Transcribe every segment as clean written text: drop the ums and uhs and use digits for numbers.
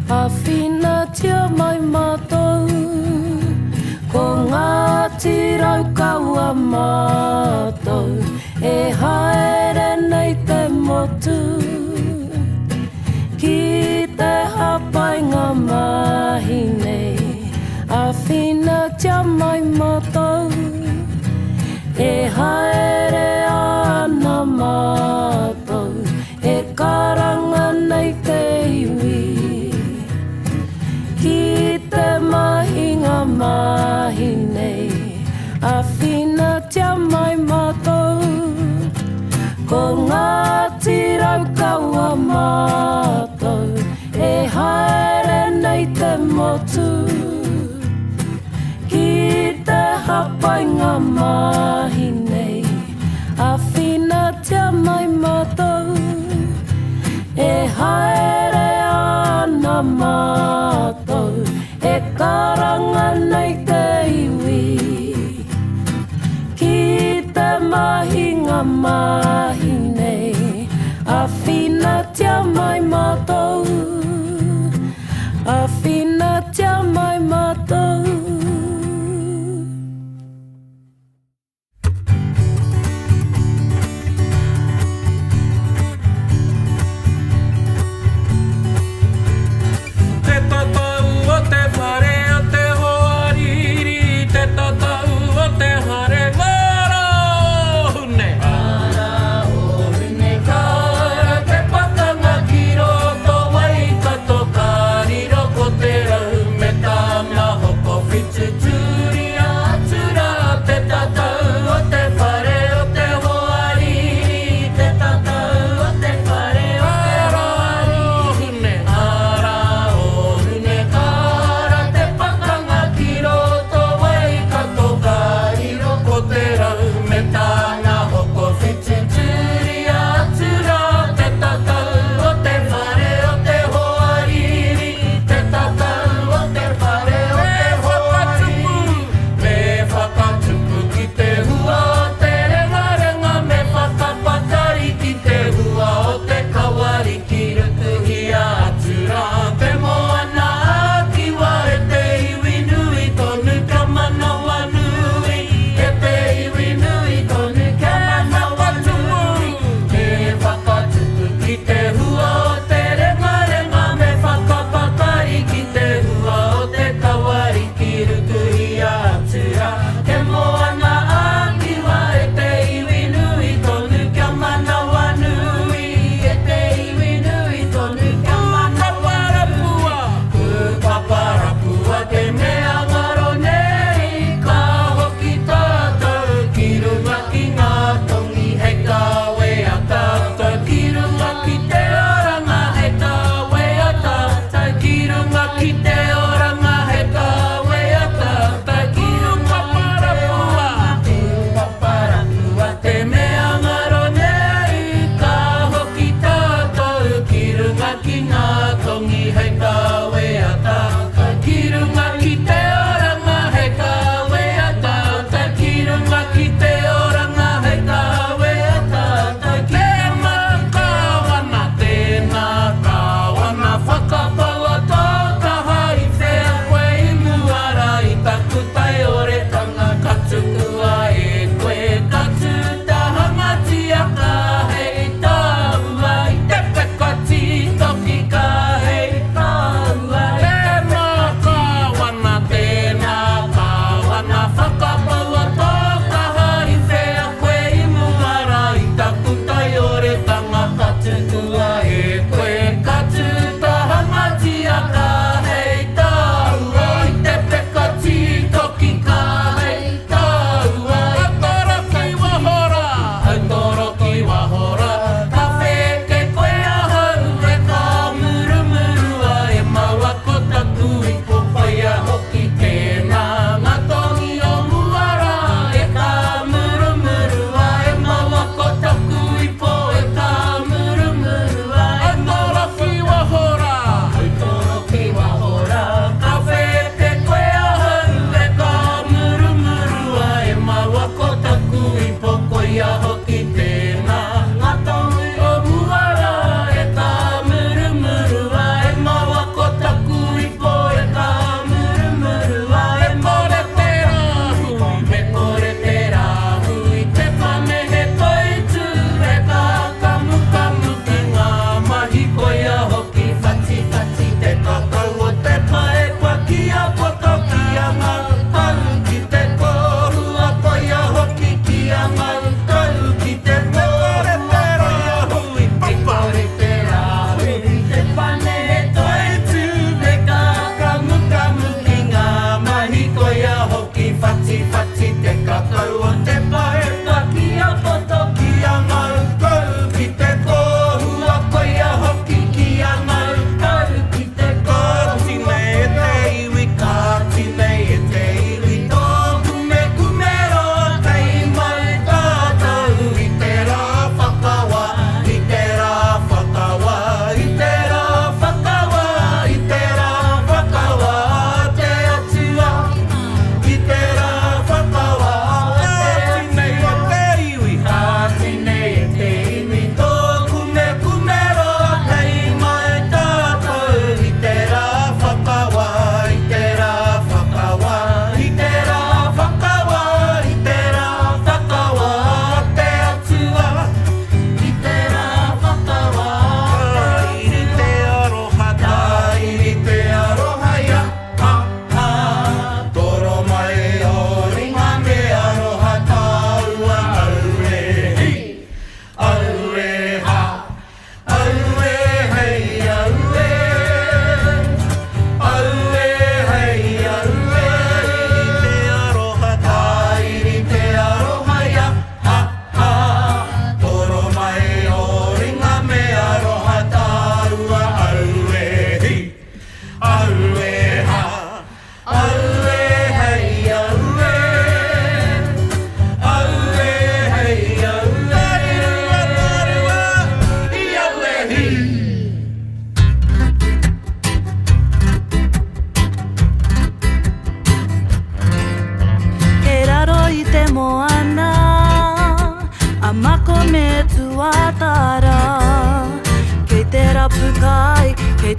a whina tia mai mātou, ko ngā tirau kaua mātou, e haere nei te motu, ki te hapai ngā mahi nei, a whina tia mai mātou, e haere ana mātou, e karanga nei te iwi, ki te mahinga mahi nei, a whina tia mai mātou, ko ngā tirau kaua mātou, e haere nei te motu, ki te hapai ngā mahi nei, a whina tia mai mātou, e haere ana mātou, e karanga nei te iwi, ki te mahinga mahi nei, a whina tia mai mātou, a whina tia mai mātou. Te tatau o te hare ngara o hune. Ngara o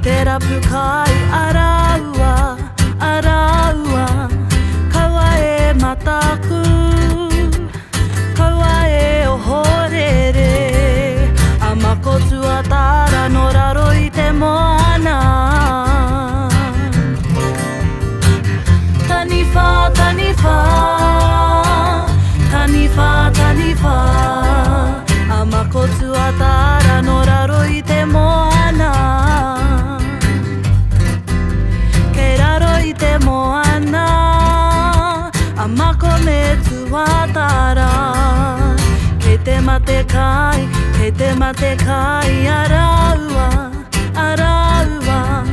てら深い洗うわ洗うわ川へまたく川へおほれれあまこつわたらのらろいてもあなタニファタニファタニファタニファあまこつわたらのらろいてもあなけらろいてもあなあまこめつわたらけてまてかいけてまてかい洗うわ洗うわ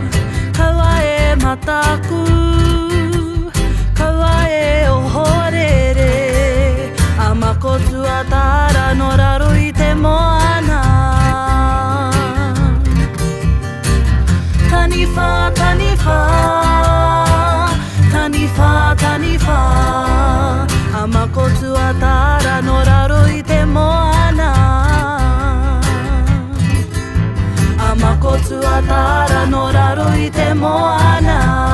川へまたく川へおほれれあまこつわたらのらろいてもあなタニファタニファタニファタニファあまこつわたらのらろいてもあなあまこつわたらのらろいてもあな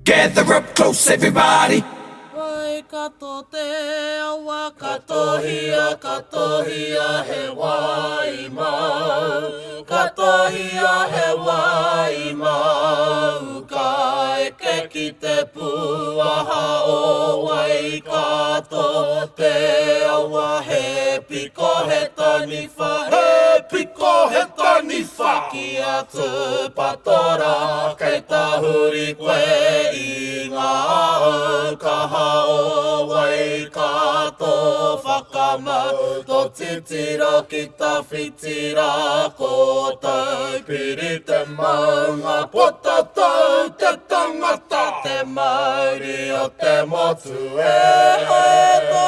Gather up close, everybody. Wai kato te awa katohia katohia he wai mau katohia he wai mau kai ke ki te puaha o wai kato te awa he piko he taniwha he piko he taniwha ki atu patora kei tahuri koe i ngā kaha o wai kato whakamau tō titira ki ta whitira ko tau piri te maunga pota tau te tangata te mauri o te motu e he tō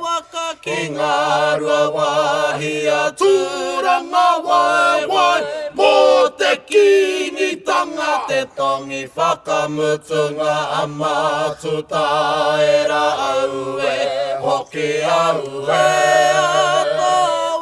waka ki ngā rua wahia tūranga wai wai mō te kinitanga te tongi whakamutunga a matuta e ra au e hoki au e tō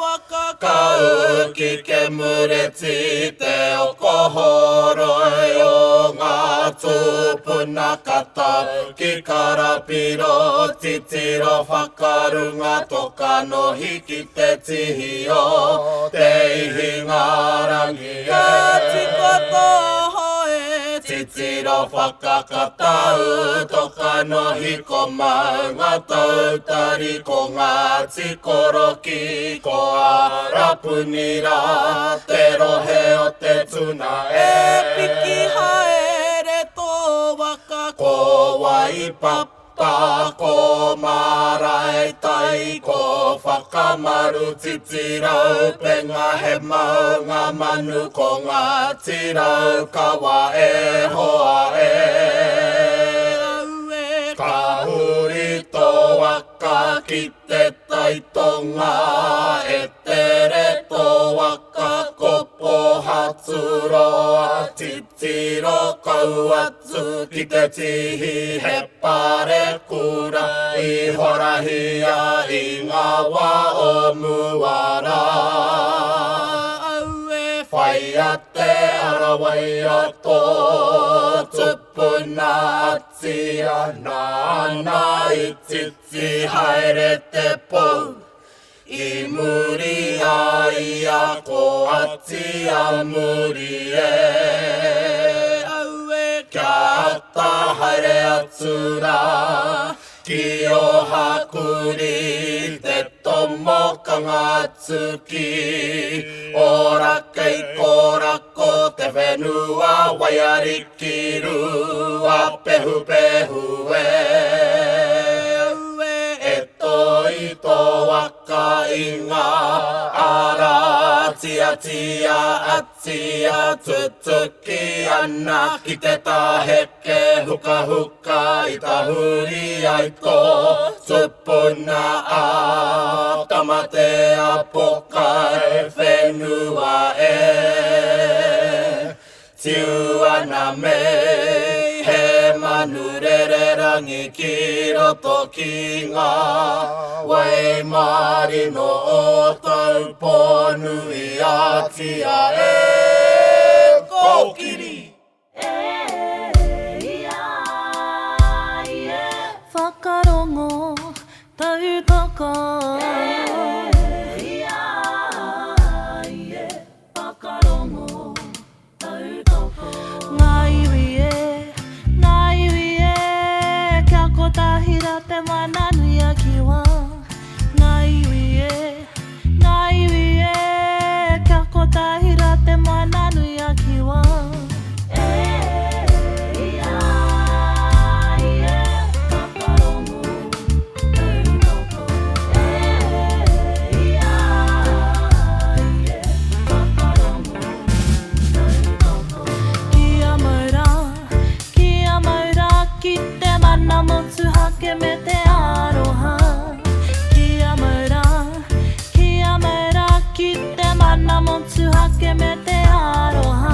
waka kau ki ke mureti te o kohoroi o ngā tūpuna kata ki karapiro titiro whakarunga toka no hiki te tihi o te ihi ngā rangi e tika toho e titiro whakakatau toka no hiko maunga tautari ko ngā tikoro ki ko a rapunira te rohe o te tuna e piki haere tō waka ko wai papa ko marae tai ko whakamaru titirau penga he maunga manu ko ngā tirau kawa e hoa e ka huri tō waka ki te taitonga e tere tō waka kopo haturoa titiro kau atu ki te tihi he pare kura i horahia i ngā wā o muara. Whai いやってあらわいやとつっぷなあつやなないちち入れてぽいむりあいやこあちやむりえきゃった入れやつらきよはくりてともかがつきおらけいこらこてべぬわわやりきるわぺふぺふえいと若いがあらちやちやあちやつつきあんなきてたへっけふかふかいたふりあいとつっぷなあたまてあぽかえfeぬわえちゅわなめへまぬれれらにきろときがわいまりのおたうぽぬいあちやえこきりWhakarongo tautoko Whakarongo tautoko Ngai wie Kia kotahira te mananu ya kiwa Ngai wie Kia kotahira te mananu ya kiwa Mete aroha Kia mera kitte manna motsu hake mete aroha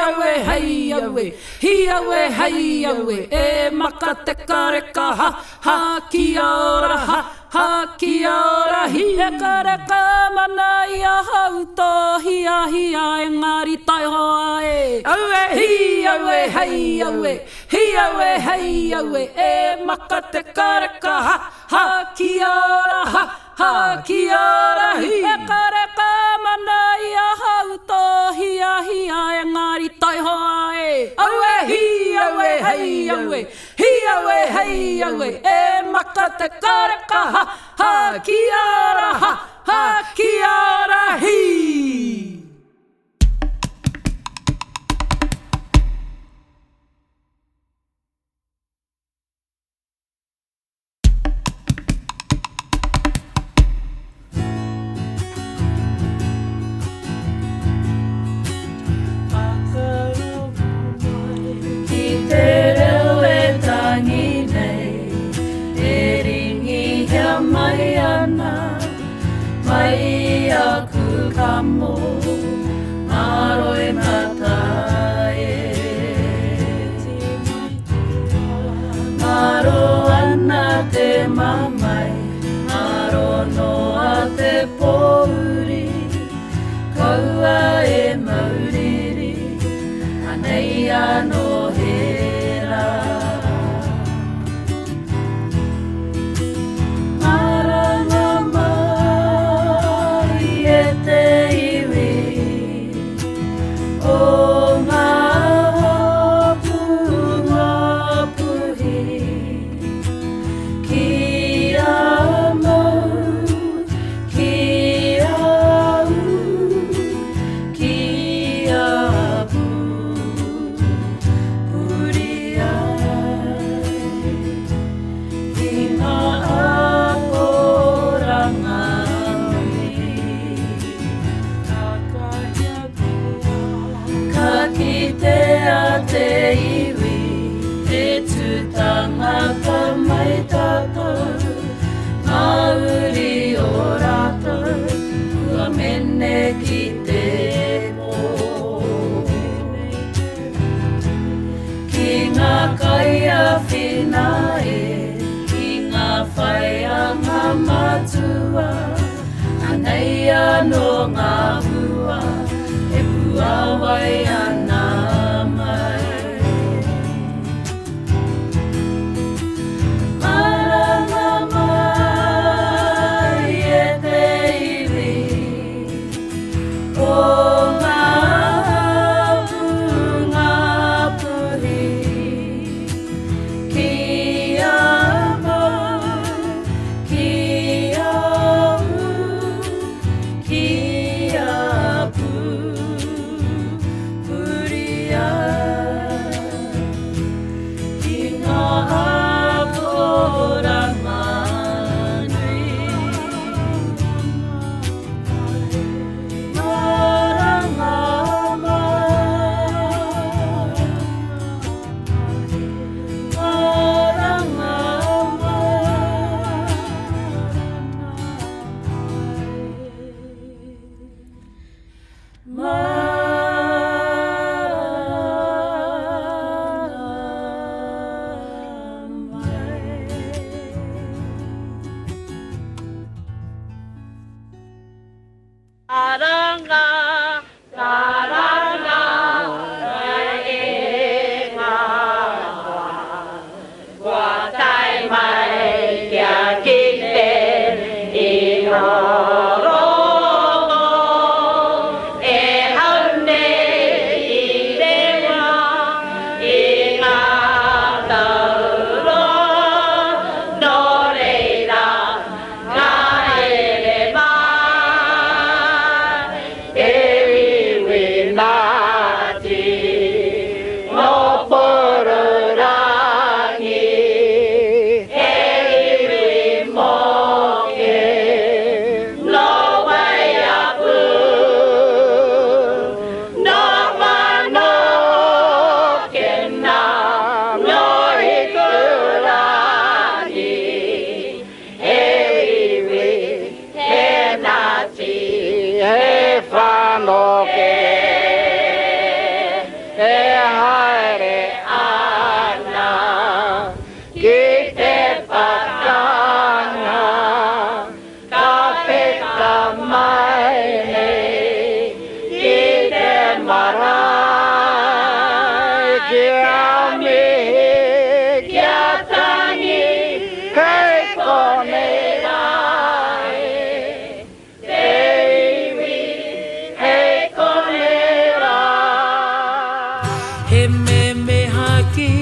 awe hei awe hi awe hei awe e maka te kareka ha ki ora ha ki ora hi e kareka mana ia hau to hia engari tai hoa e awe hi awe hei awe hi awe hei awe e maka te kareka ha ki ora ha ki ora hi e kareka mana ia hau to hia engari tai hoa e awe hi awe hei awe hi awe hei awe e maka te kareka ha ki ora ha ki ora hi mai aku kamu maroi matae maro ana te mamai maro noa te pouri kaua e mauriri anei ano hera no ngā hua e puawai ana mai maranga mai e te iwi o ngā punga puhi ki a ki a pu e haere ana ki te pakanga ka peta mai nei ki te marae ki amihi ki atangi hei kone rai te iwi hei kone rai He me me haki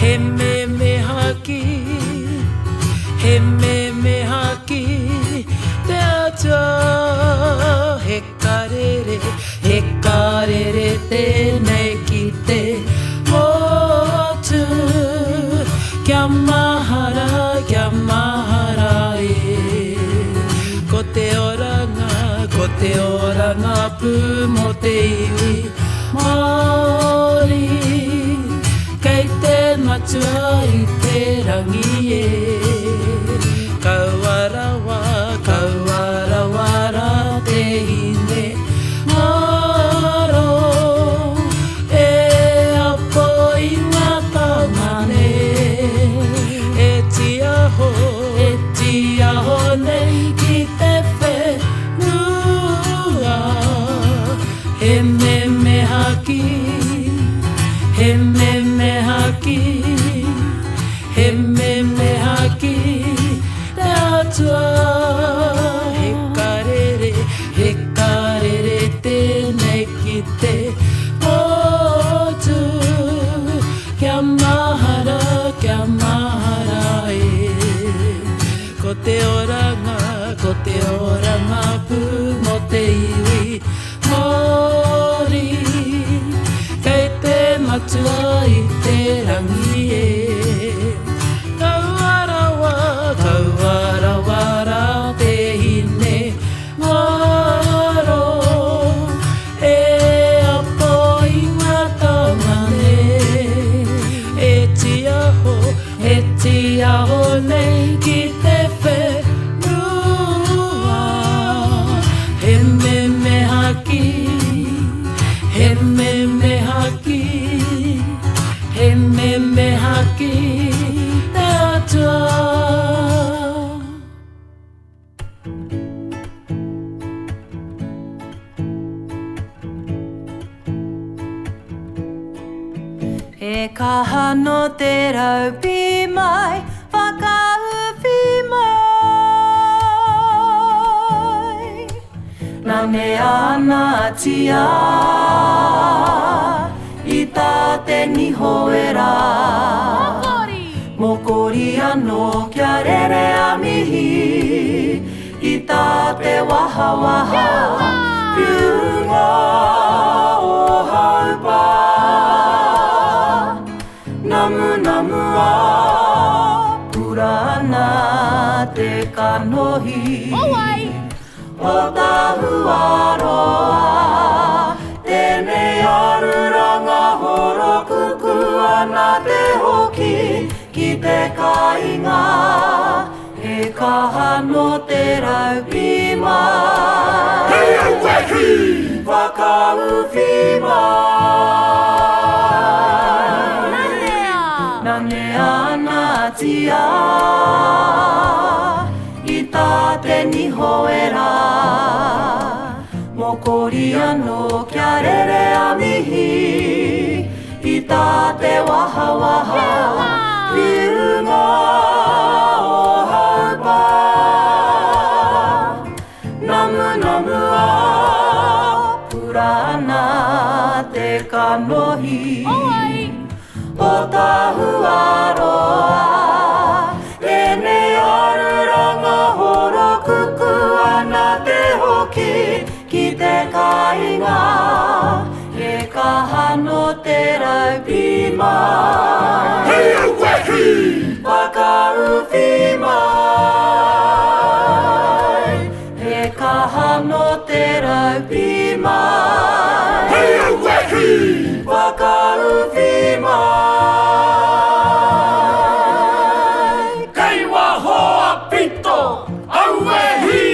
He me me haki He me me haki Te atua He karere tēnei ki te motu Kia mahara e Ko te oranga pū mo te iwi Māori Kei te matua i te rangi e Kauarawara te hine Ngaro E apo i ngā tamane E tiaho nei ki te whenua He me me haki He me me haki He me me haki Te atua He karere tēnei ki te motu Kia mahara e Ko te oranga pū mo te iwi Māori Kei te matua i te rangi e Kauarawara te hine Ngaro E apo i ngā tamane E tiaho nei ki te whenua He me me haki He me me haki He me me haki Te atua E kaha no te raupi mai Whakauwhi mai Nane ana tia I tā te nihoera Mokori anō kia rere a mihi I tā te waha Piunga o haupa Namu a purana te kanohi O tahuaroa Tēnei aruranga horo kuku ana te hoki Ki te kainga He kaha no te raupi mai Whakauwhi mai Nane ana tia I tā te nihoera Mokori anō kia rere a mihi I tā te waha Piunga o haupa Namu a purana te kanohi O tahuaroa Tēnei aruranga horo kuku ana te hoki Ki te kainga He kaha no te raupi mai Whakauwhi mai He kaha no te raupi mai Whakauwhi mai Kei wahoa pito auehi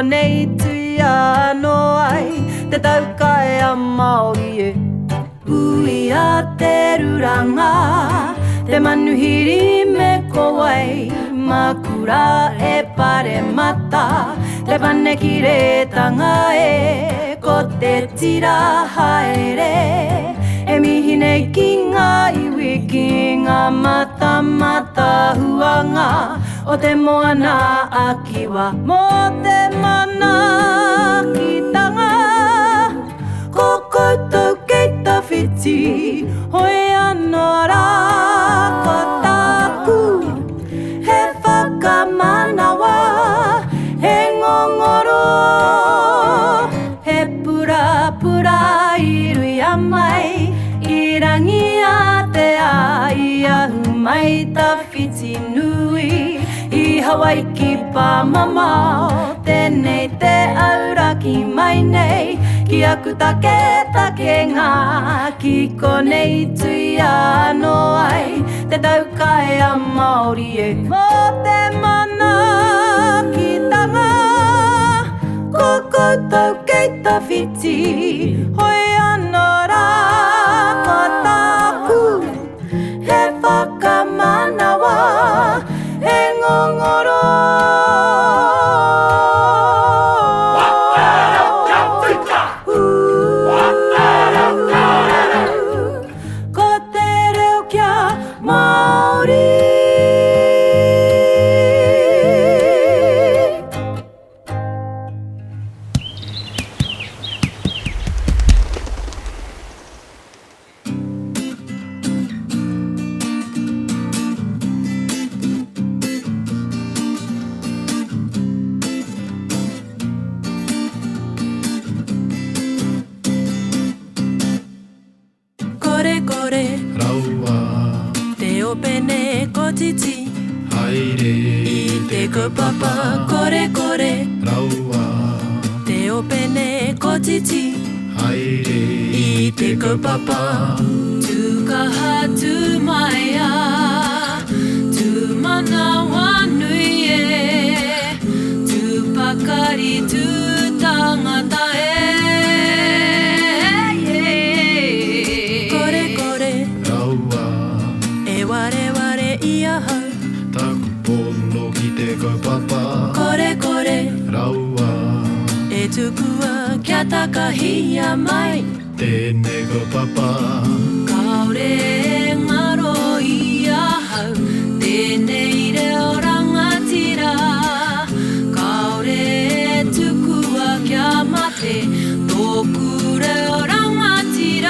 こねいつやの愛てたうかえあまおりえういやてるらがてまぬひりめこわいまくらえぱれまたてばねきれたがえこてちらはえれえみひねきがいびきがまたまたふわがおてもあなあきはもてまなきたがこことけたフィチほやのらこたくへファカマナワへごごろへプラプラいるやまいいらぎやてあいやうまいたフィチぬいいハワイキパママてねいてあうらきまいねいきやくたけたけがきこねいつやの愛てたうかえあまおりえもてまなきたがこことけたフィチほやのらこたくへファカマナワへごごろこてれおきゃまおりこれこれラウア手をペネこちち入れいてこパパこれこれラウア手をペネこちち入れいてこパパトゥカハトゥマヤトゥマナワヌイエトゥパカリトゥタガタエこれこれラウアえわれわれいやはタクポンのきてこパパこれこれラウアえつくわキャタカヒヤマイてねこパパかおれがろいやはてねいれおらがちらかおれつくわキャマテとくれおらがちら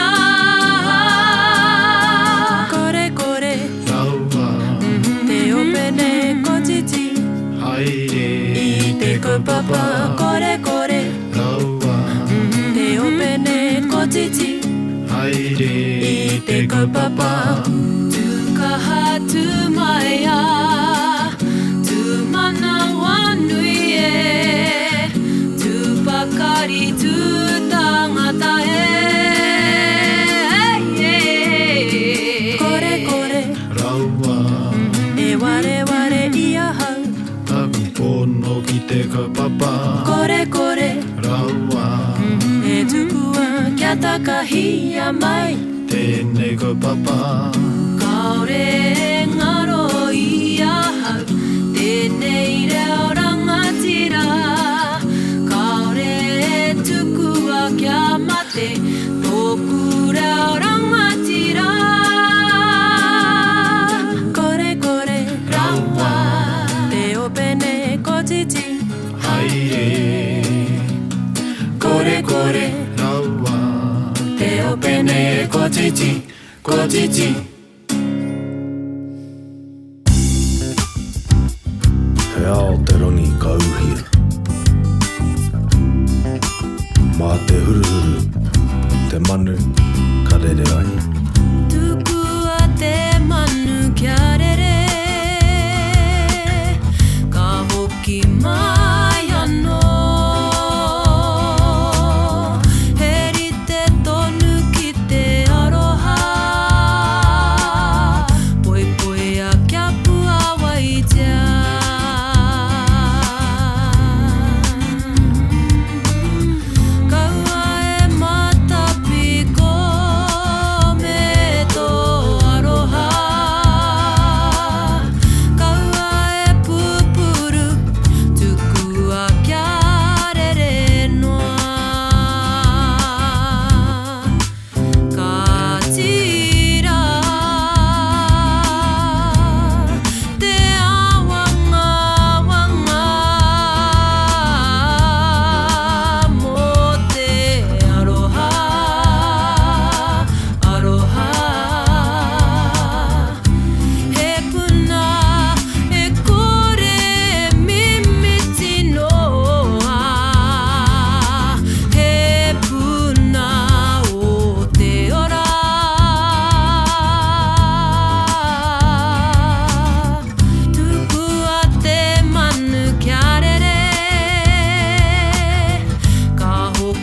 これこれラウア手をペネこちち入れいてこパパこれこれラウア手をペネこちち入れいてこパパトゥカハトゥマヤトゥマナワヌイエトゥパカリトゥタガタエこれこれラウアえわれわれいやはタクポンのきてこパパこれこれラウアえつくわキャタカヒヤマイてねこパパかおれがろいやはてねいれおらがちらかおれつくわきゃまてとくれおらがちらこれこれラウア手をペネこちち入れこれこれラウア手をペネこちちこちち部屋をテロに買う日待てふるふる手間ぬかれれあいトゥクアテマヌキャレレカホキマヤノヘリテトヌキテアロハ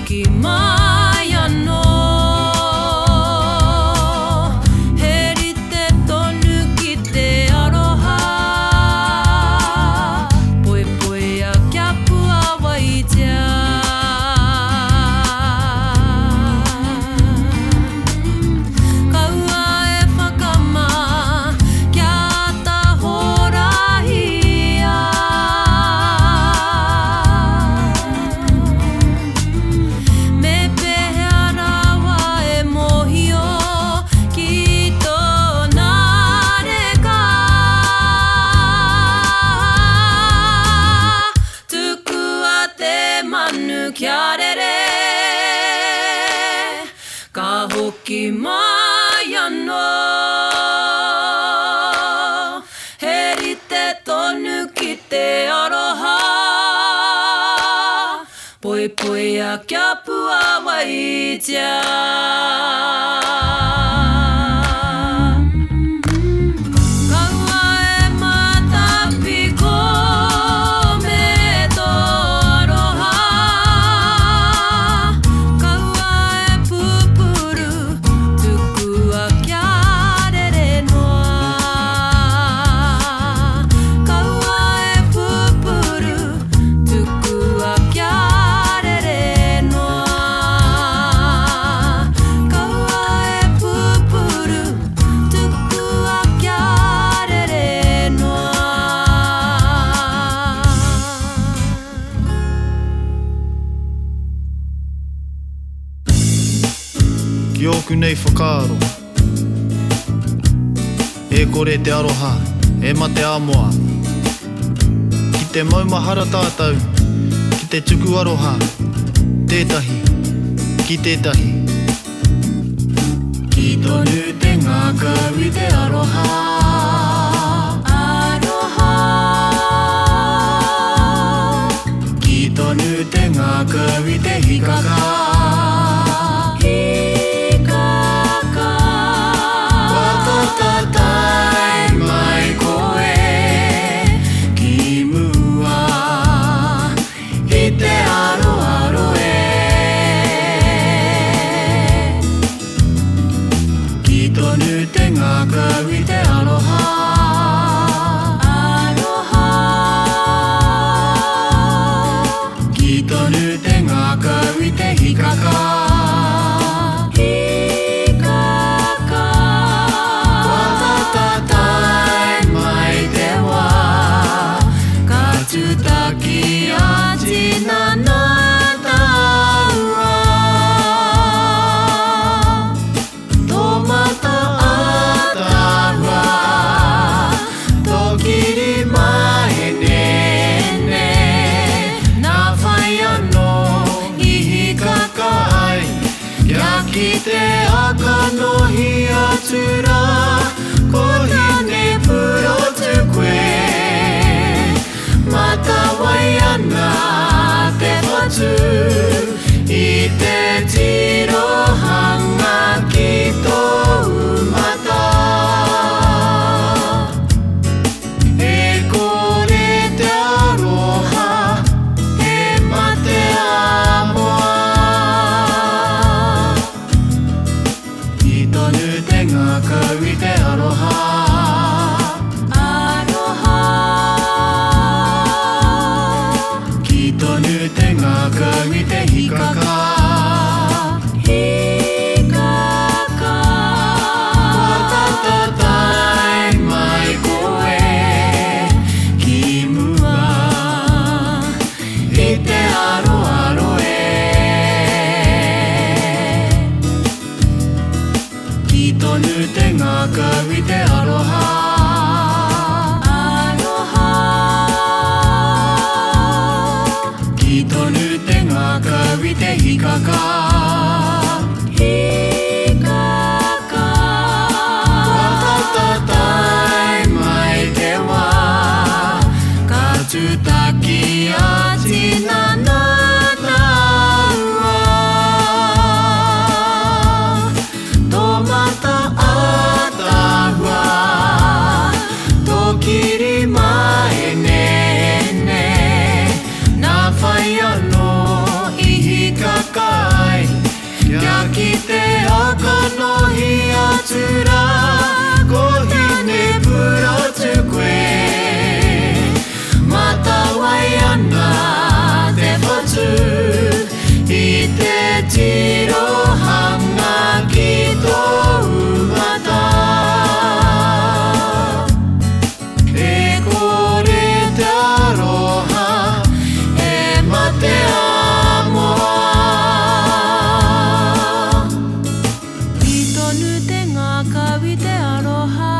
きまやのへりてと抜きてアロハぽいぽいやキャップはわいじゃかうわえファカマキャタホラヒヤめぺやらわえもひよきっとなれかつくわてまぬきゃれれかほきまやのへりてと抜きてアロハぽいぽいやキャップはわいじゃよくねいファカーロえこれてアロハえまてアモアきてもいまはらたたうきてちゅくアロハてたひきてたひきとぬてがかびてアロハアロハきとぬてがかびてひかかいてじろはがきとうまたえこれてアロハえまてあもあひとぬてがかびてアロハひかかわたたたいまいこえきむはいてあろあろえきとぬてがかびてアロハひかかわたたたいまいてはかちゅたきやちななたうわとまたあたわときりまえねねなファイアのか tūra ko hine pura tukue matawai ana te whatu I te tirohanga ki tō umata e kore te aroha e mate amoa I tonu te ngā kawi te aroha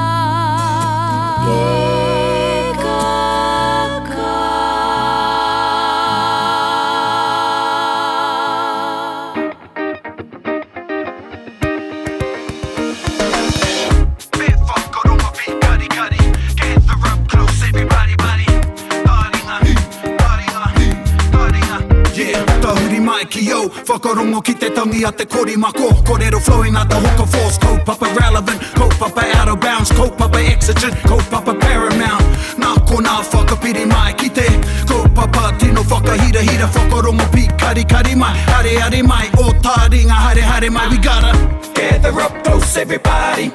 Whakarongo ki te tangi a te korimako Korero flowing at the hook of force Kaupapa relevant, kaupapa out of bounds Kaupapa exigent, kaupapa paramount Nā ko nā whakapiri mai ki te Kaupapa tino whakahira hira Whakarongo pi kari kari mai Hare hare mai, o tā ringa hare hare mai We gotta gather up close everybody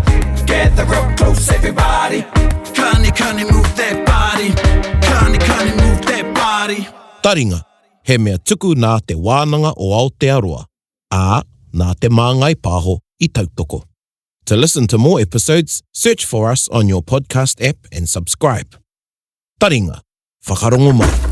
Gather up close everybody Kani kani move that body Kani kani move that body Taringa, he mea tuku nā te wānanga o Aotearoa, ā nā te māngai pāho I tautoko. To listen to more episodes, search for us on your podcast app and subscribe. Taringa, whakarongo mai.